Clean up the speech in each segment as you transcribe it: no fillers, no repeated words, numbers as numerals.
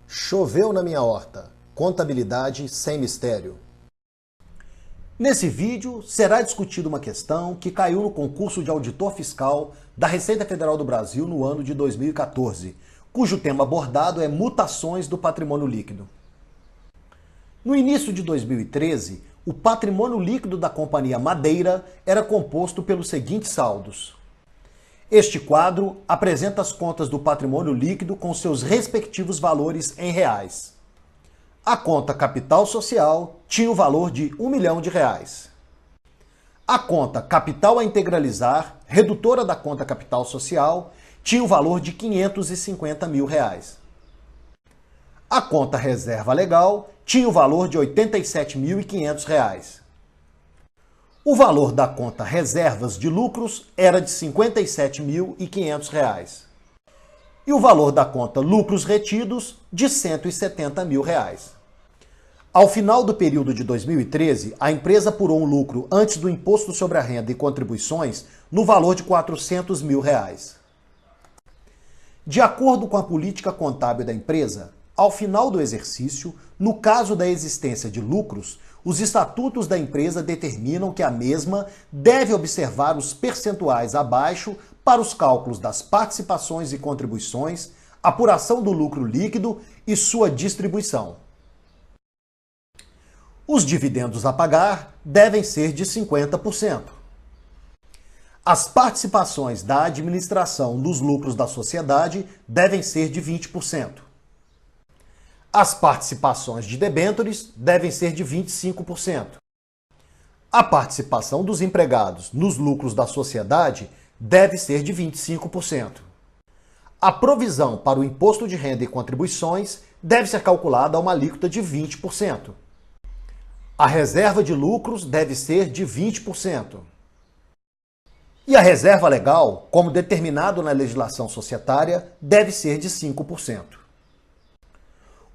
Choveu na minha horta. Contabilidade sem mistério. Nesse vídeo, será discutida uma questão que caiu no concurso de auditor fiscal da Receita Federal do Brasil no ano de 2014, cujo tema abordado é mutações do patrimônio líquido. No início de 2013, o patrimônio líquido da Companhia Madeira era composto pelos seguintes saldos. Este quadro apresenta as contas do patrimônio líquido com seus respectivos valores em reais. A conta Capital Social tinha o valor de R$ 1 milhão. A conta Capital a Integralizar, redutora da conta Capital Social, tinha o valor de R$ 550 mil. A conta Reserva Legal tinha o valor de R$ 87.500. O valor da conta Reservas de Lucros era de R$ 57.500. E o valor da conta Lucros Retidos de R$ 170 mil. Ao final do período de 2013, a empresa apurou um lucro antes do Imposto sobre a Renda e Contribuições no valor de R$ 400 mil. De acordo com a política contábil da empresa, ao final do exercício, no caso da existência de lucros, os estatutos da empresa determinam que a mesma deve observar os percentuais abaixo para os cálculos das participações e contribuições, apuração do lucro líquido e sua distribuição. Os dividendos a pagar devem ser de 50%. As participações da administração nos lucros da sociedade devem ser de 20%. As participações de debêntures devem ser de 25%. A participação dos empregados nos lucros da sociedade deve ser de 25%. A provisão para o imposto de renda e contribuições deve ser calculada a uma alíquota de 20%. A reserva de lucros deve ser de 20%. E a reserva legal, como determinado na legislação societária, deve ser de 5%.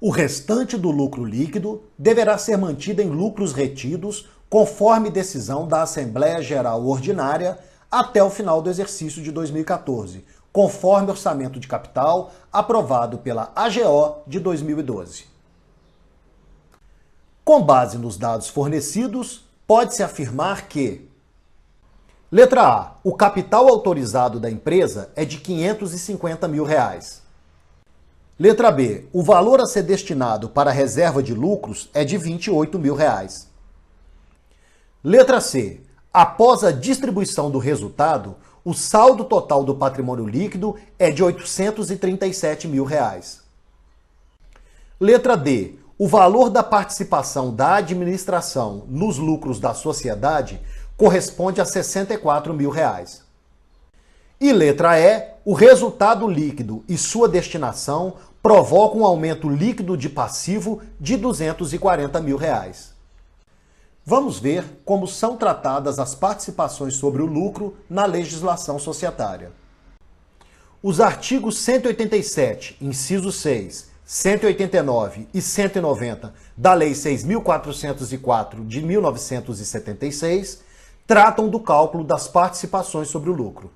O restante do lucro líquido deverá ser mantido em lucros retidos, conforme decisão da Assembleia Geral Ordinária, até o final do exercício de 2014, conforme orçamento de capital aprovado pela AGO de 2012. Com base nos dados fornecidos, pode-se afirmar que: letra A. O capital autorizado da empresa é de R$ 550 mil. Letra B. O valor a ser destinado para a reserva de lucros é de R$ 28 mil. Letra C. Após a distribuição do resultado, o saldo total do patrimônio líquido é de R$ 837 mil. Letra D. O valor da participação da administração nos lucros da sociedade corresponde a R$ 64 mil. E letra E. O resultado líquido e sua destinação provocam um aumento líquido de passivo de R$ 240 mil. Vamos ver como são tratadas as participações sobre o lucro na legislação societária. Os artigos 187, inciso 6, 189 e 190 da Lei 6.404 de 1976 tratam do cálculo das participações sobre o lucro.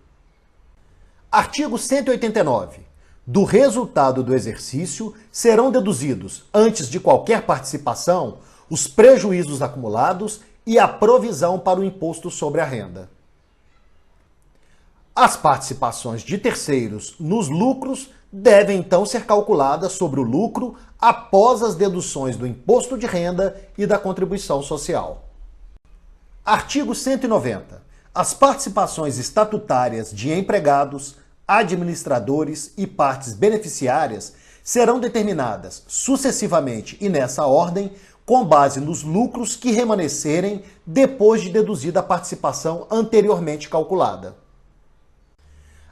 Artigo 189. Do resultado do exercício serão deduzidos, antes de qualquer participação, os prejuízos acumulados e a provisão para o imposto sobre a renda. As participações de terceiros nos lucros devem então ser calculadas sobre o lucro após as deduções do imposto de renda e da contribuição social. Artigo 190. As participações estatutárias de empregados, administradores e partes beneficiárias serão determinadas sucessivamente e nessa ordem, com base nos lucros que remanescerem depois de deduzida a participação anteriormente calculada.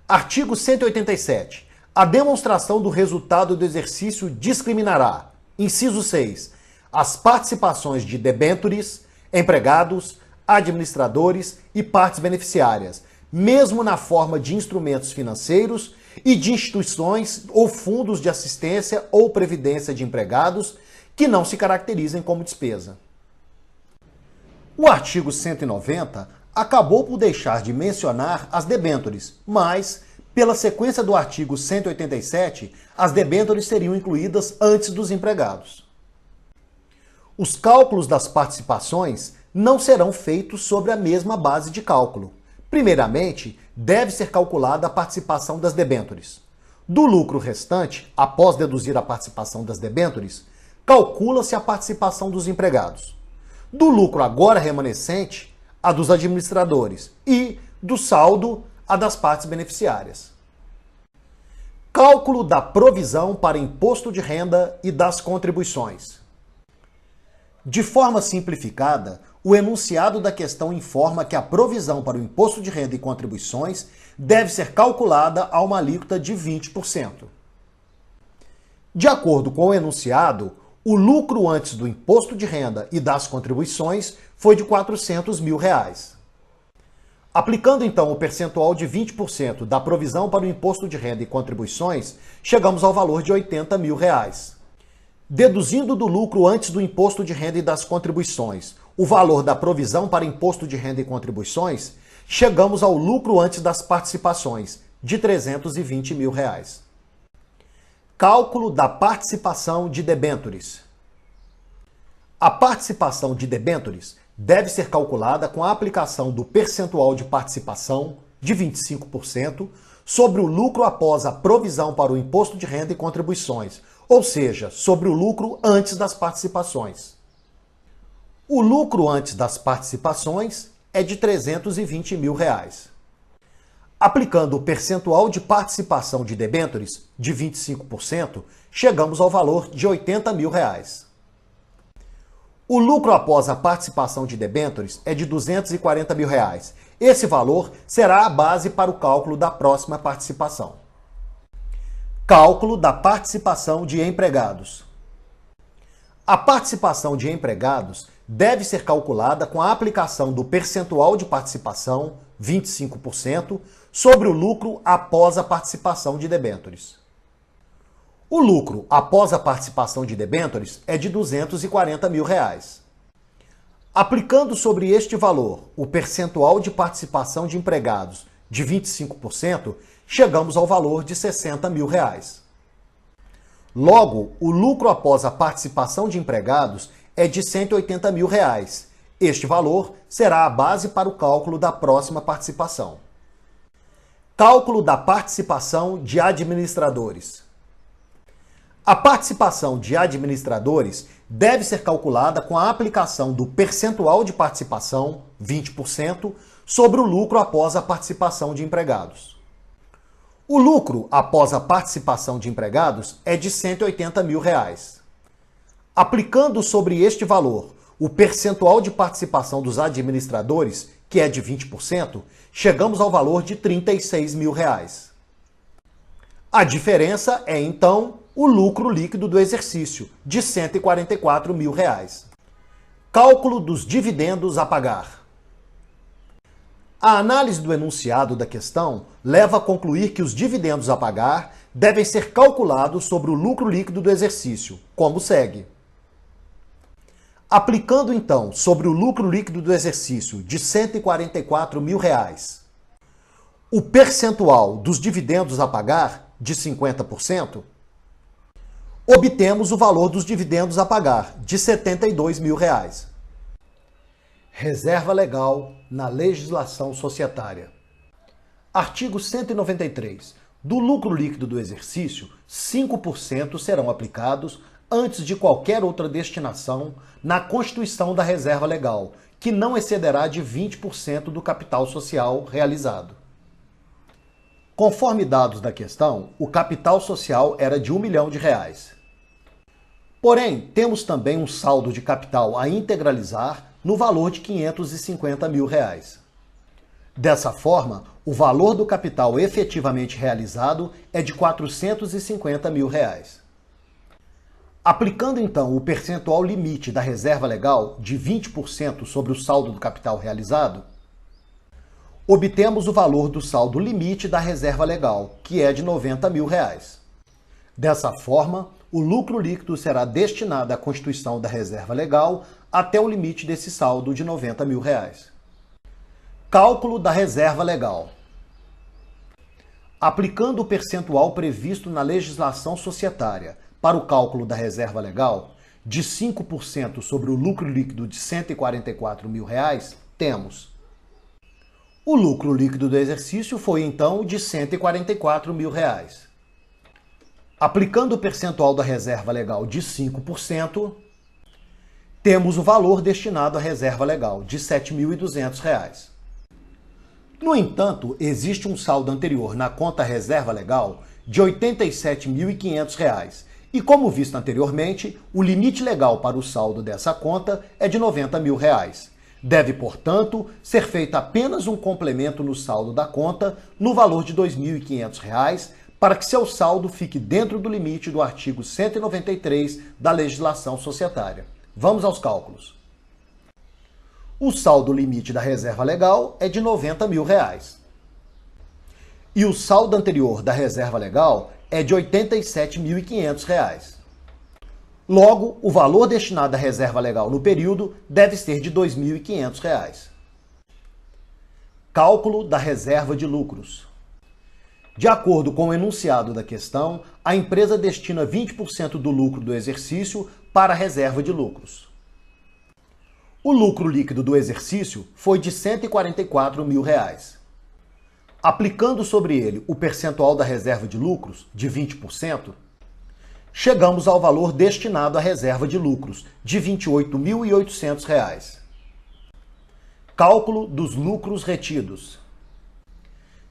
Artigo 187. A demonstração do resultado do exercício discriminará, inciso 6, as participações de debêntures, empregados, administradores e partes beneficiárias, mesmo na forma de instrumentos financeiros e de instituições ou fundos de assistência ou previdência de empregados que não se caracterizem como despesa. O artigo 190 acabou por deixar de mencionar as debêntures, mas Pela sequência do artigo 187, as debêntures seriam incluídas antes dos empregados. Os cálculos das participações não serão feitos sobre a mesma base de cálculo. Primeiramente, deve ser calculada a participação das debêntures. Do lucro restante, após deduzir a participação das debêntures, calcula-se a participação dos empregados. Do lucro agora remanescente, a dos administradores e, do saldo, a das partes beneficiárias. Cálculo da provisão para imposto de renda e das contribuições. De forma simplificada, o enunciado da questão informa que a provisão para o imposto de renda e contribuições deve ser calculada a uma alíquota de 20%. De acordo com o enunciado, o lucro antes do imposto de renda e das contribuições foi de R$ 400 mil. Aplicando então o percentual de 20% da provisão para o imposto de renda e contribuições, chegamos ao valor de R$ 80 mil. Deduzindo do lucro antes do imposto de renda e das contribuições o valor da provisão para imposto de renda e contribuições, chegamos ao lucro antes das participações, de R$ 320 mil. Cálculo da participação de debêntures. A participação de debêntures deve ser calculada com a aplicação do percentual de participação, de 25%, sobre o lucro após a provisão para o imposto de renda e contribuições, ou seja, sobre o lucro antes das participações. O lucro antes das participações é de R$ 320 mil. Aplicando o percentual de participação de debêntures, de 25%, chegamos ao valor de R$ 80 mil. O lucro após a participação de debêntures é de R$ 240 mil. Esse valor será a base para o cálculo da próxima participação. Cálculo da participação de empregados. A participação de empregados deve ser calculada com a aplicação do percentual de participação, 25%, sobre o lucro após a participação de debêntures. O lucro após a participação de debêntures é de R$ 240 mil. Aplicando sobre este valor o percentual de participação de empregados de 25%, chegamos ao valor de R$ 60 mil. Logo, o lucro após a participação de empregados é de R$ 180 mil. Este valor será a base para o cálculo da próxima participação. Cálculo da participação de administradores. A participação de administradores deve ser calculada com a aplicação do percentual de participação, 20%, sobre o lucro após a participação de empregados. O lucro após a participação de empregados é de R$ 180 mil. Aplicando sobre este valor o percentual de participação dos administradores, que é de 20%, chegamos ao valor de R$ 36 mil. A diferença é, então, o lucro líquido do exercício, de R$ 144 mil. Cálculo dos dividendos a pagar. A análise do enunciado da questão leva a concluir que os dividendos a pagar devem ser calculados sobre o lucro líquido do exercício, como segue. Aplicando, então, sobre o lucro líquido do exercício de R$ 144 mil, o percentual dos dividendos a pagar, de 50%, obtemos o valor dos dividendos a pagar, de R$ 72 mil. Reserva legal na legislação societária. Artigo 193. Do lucro líquido do exercício, 5% serão aplicados antes de qualquer outra destinação na constituição da reserva legal, que não excederá de 20% do capital social realizado. Conforme dados da questão, o capital social era de R$ 1 milhão. Porém, temos também um saldo de capital a integralizar no valor de R$ 550 mil. Dessa forma, o valor do capital efetivamente realizado é de R$ 450 mil. Aplicando então o percentual limite da reserva legal de 20% sobre o saldo do capital realizado, obtemos o valor do saldo limite da reserva legal, que é de R$ 90 mil. Dessa forma, o lucro líquido será destinado à constituição da reserva legal até o limite desse saldo de R$ 90 mil. Cálculo da reserva legal. Aplicando o percentual previsto na legislação societária para o cálculo da reserva legal, de 5% sobre o lucro líquido de R$ 144 mil, temos: o lucro líquido do exercício foi então de R$ 144 mil. Aplicando o percentual da reserva legal de 5%, temos o valor destinado à reserva legal de R$ 7.200. No entanto, existe um saldo anterior na conta reserva legal de R$ 87.500 e, como visto anteriormente, o limite legal para o saldo dessa conta é de R$ 90 mil. Deve, portanto, ser feito apenas um complemento no saldo da conta no valor de R$ 2.500 para que seu saldo fique dentro do limite do artigo 193 da legislação societária. Vamos aos cálculos. O saldo limite da reserva legal é de R$ 90 mil. E o saldo anterior da reserva legal é de R$ 87.500. Logo, o valor destinado à reserva legal no período deve ser de R$ 2.500. Cálculo da reserva de lucros. De acordo com o enunciado da questão, a empresa destina 20% do lucro do exercício para a reserva de lucros. O lucro líquido do exercício foi de R$ 144 mil. Aplicando sobre ele o percentual da reserva de lucros, de 20%, chegamos ao valor destinado à reserva de lucros, de R$ 28.800. Cálculo dos lucros retidos.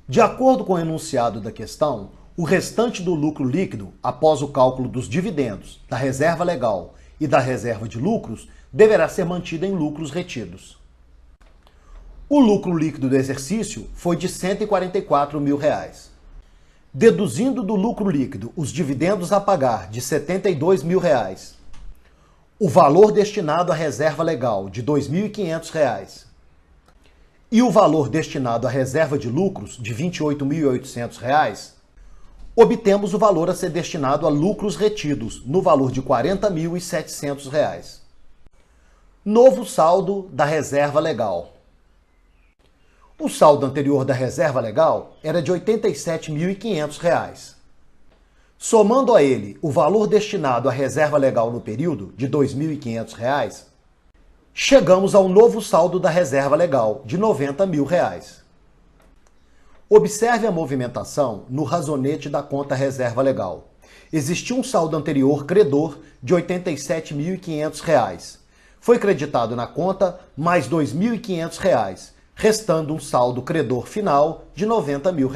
De acordo com o enunciado da questão, o restante do lucro líquido, após o cálculo dos dividendos, da reserva legal e da reserva de lucros, deverá ser mantido em lucros retidos. O lucro líquido do exercício foi de R$ 144 mil. Deduzindo do lucro líquido os dividendos a pagar de R$ 72 mil, o valor destinado à reserva legal de R$ 2.500 e o valor destinado à reserva de lucros de R$ 28.800, obtemos o valor a ser destinado a lucros retidos, no valor de R$ 40.700. Novo saldo da reserva legal. O saldo anterior da reserva legal era de R$ 87.500. Somando a ele o valor destinado à reserva legal no período, de R$ 2.500, chegamos ao novo saldo da reserva legal, de R$ 90 mil. Observe a movimentação no razonete da conta reserva legal. Existia um saldo anterior credor de R$ 87.500. Foi creditado na conta mais R$ 2.500, restando um saldo credor final de R$ 90 mil.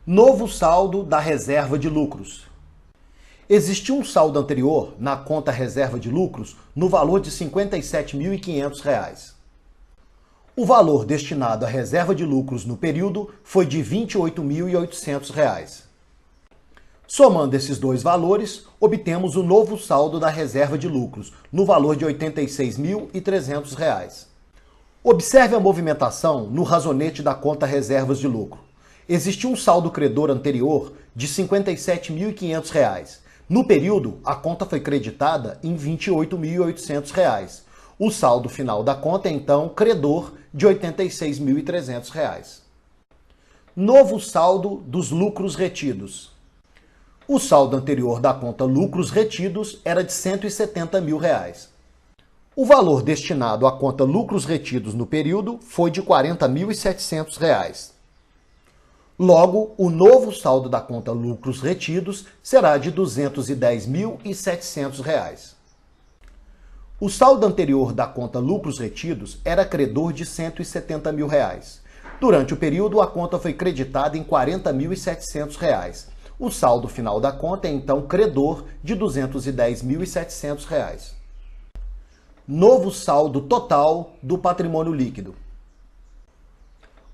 Novo saldo da reserva de lucros. Existia um saldo anterior na conta reserva de lucros no valor de R$ 57.500. O valor destinado à reserva de lucros no período foi de R$ 28.800. Somando esses dois valores, obtemos o novo saldo da reserva de lucros, no valor de R$ 86.300. Observe a movimentação no razonete da conta reservas de lucro. Existia um saldo credor anterior de R$ 57.500. No período, a conta foi creditada em R$ 28.800. O saldo final da conta é, então, credor de R$ 86.300. Novo saldo dos lucros retidos. O saldo anterior da conta lucros retidos era de R$ 170 mil. O valor destinado à conta lucros retidos no período foi de R$ 40.700. Logo, o novo saldo da conta lucros retidos será de R$ 210.700. O saldo anterior da conta lucros retidos era credor de R$ 170 mil. Durante o período, a conta foi creditada em R$ 40.700. O saldo final da conta é, então, credor de R$ 210.700. Novo saldo total do patrimônio líquido.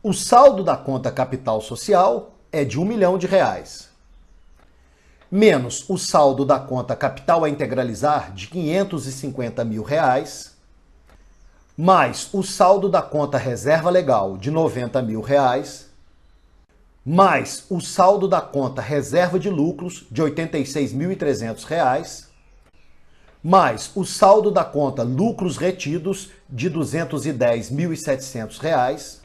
O saldo da conta capital social é de R$ 1 milhão, menos o saldo da conta capital a integralizar de R$ 550 mil, mais o saldo da conta reserva legal de R$ 90 mil, mais o saldo da conta reserva de lucros de R$ 86.300, mais o saldo da conta lucros retidos de R$ 210.700,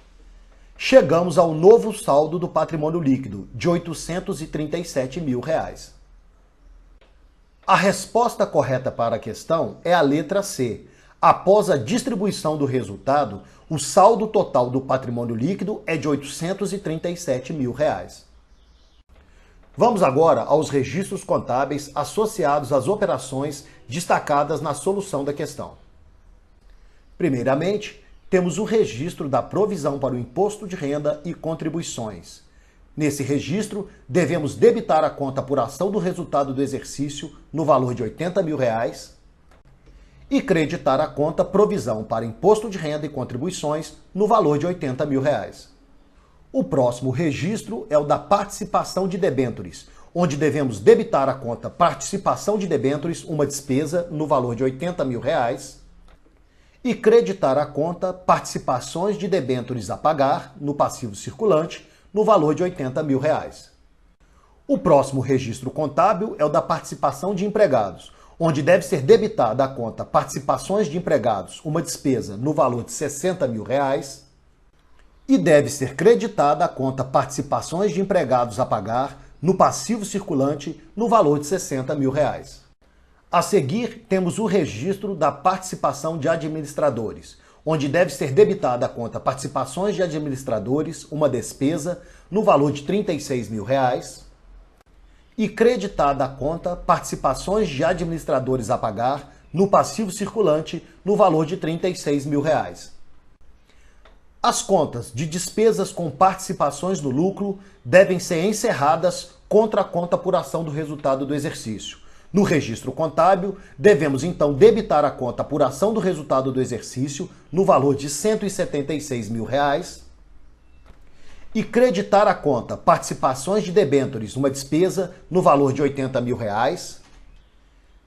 Chegamos ao novo saldo do patrimônio líquido, de R$ 837 mil. A resposta correta para a questão é a letra C. Após a distribuição do resultado, o saldo total do patrimônio líquido é de R$ 837 mil. Vamos agora aos registros contábeis associados às operações destacadas na solução da questão. Primeiramente, temos o registro da provisão para o imposto de renda e contribuições. Nesse registro, devemos debitar a conta apuração do resultado do exercício no valor de R$ 80 mil e creditar a conta provisão para imposto de renda e contribuições no valor de R$ 80 mil. O próximo registro é o da participação de debêntures, onde devemos debitar a conta participação de debêntures, uma despesa no valor de R$ 80 mil, e creditar a conta participações de debêntures a pagar no passivo circulante no valor de R$ 80 mil. O próximo registro contábil é o da participação de empregados, onde deve ser debitada a conta participações de empregados, uma despesa no valor de R$ 60 mil, e deve ser creditada a conta participações de empregados a pagar no passivo circulante no valor de R$ 60 mil. A seguir, temos o registro da participação de administradores, onde deve ser debitada a conta participações de administradores, uma despesa no valor de R$ 36 mil, e creditada a conta participações de administradores a pagar no passivo circulante no valor de R$ 36 mil. As contas de despesas com participações no lucro devem ser encerradas contra a conta apuração do resultado do exercício. No registro contábil, devemos então debitar a conta apuração do resultado do exercício no valor de R$ 176 mil e creditar a conta participações de debêntures, uma despesa no valor de R$ 80 mil,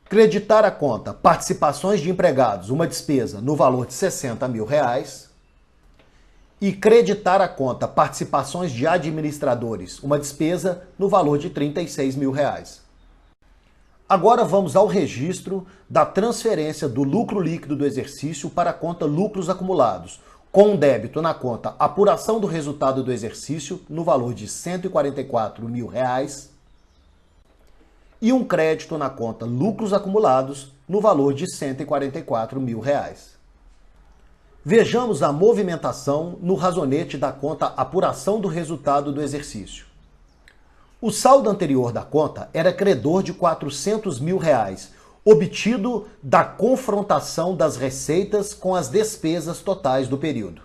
creditar a conta participações de empregados, uma despesa no valor de R$ 60 mil, e creditar a conta participações de administradores, uma despesa no valor de R$ 36 mil. Agora vamos ao registro da transferência do lucro líquido do exercício para a conta lucros acumulados, com um débito na conta apuração do resultado do exercício no valor de R$ 144 mil e um crédito na conta lucros acumulados no valor de R$ 144 mil. Vejamos a movimentação no razonete da conta apuração do resultado do exercício. O saldo anterior da conta era credor de R$ 400 mil, obtido da confrontação das receitas com as despesas totais do período.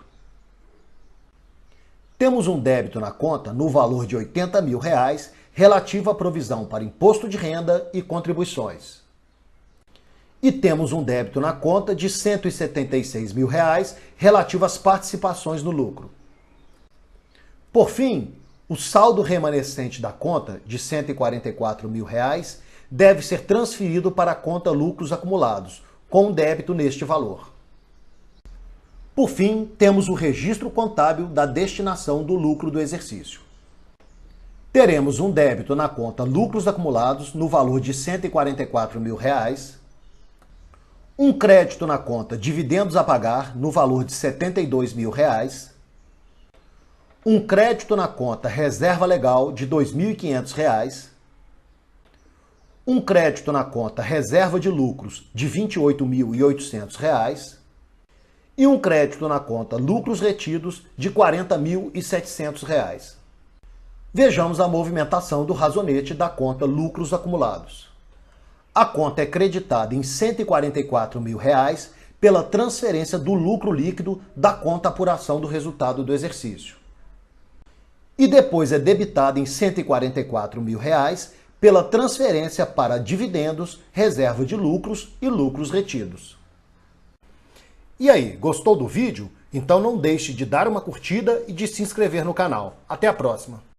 Temos um débito na conta no valor de R$ 80 mil, relativo à provisão para imposto de renda e contribuições. E temos um débito na conta de R$ 176 mil, relativo às participações no lucro. Por fim, o saldo remanescente da conta, de R$ 144 mil, deve ser transferido para a conta lucros acumulados, com um débito neste valor. Por fim, temos o registro contábil da destinação do lucro do exercício. Teremos um débito na conta lucros acumulados no valor de R$ 144 mil, um crédito na conta dividendos a pagar no valor de R$ 72 mil, um crédito na conta reserva legal de R$ 2.500, um crédito na conta reserva de lucros de R$ 28.800 e um crédito na conta lucros retidos de R$ 40.700. Vejamos a movimentação do razonete da conta lucros acumulados. A conta é creditada em R$ 144 mil pela transferência do lucro líquido da conta apuração do resultado do exercício. E depois é debitada em R$ 144 mil pela transferência para dividendos, reserva de lucros e lucros retidos. E aí, gostou do vídeo? Então não deixe de dar uma curtida e de se inscrever no canal. Até a próxima!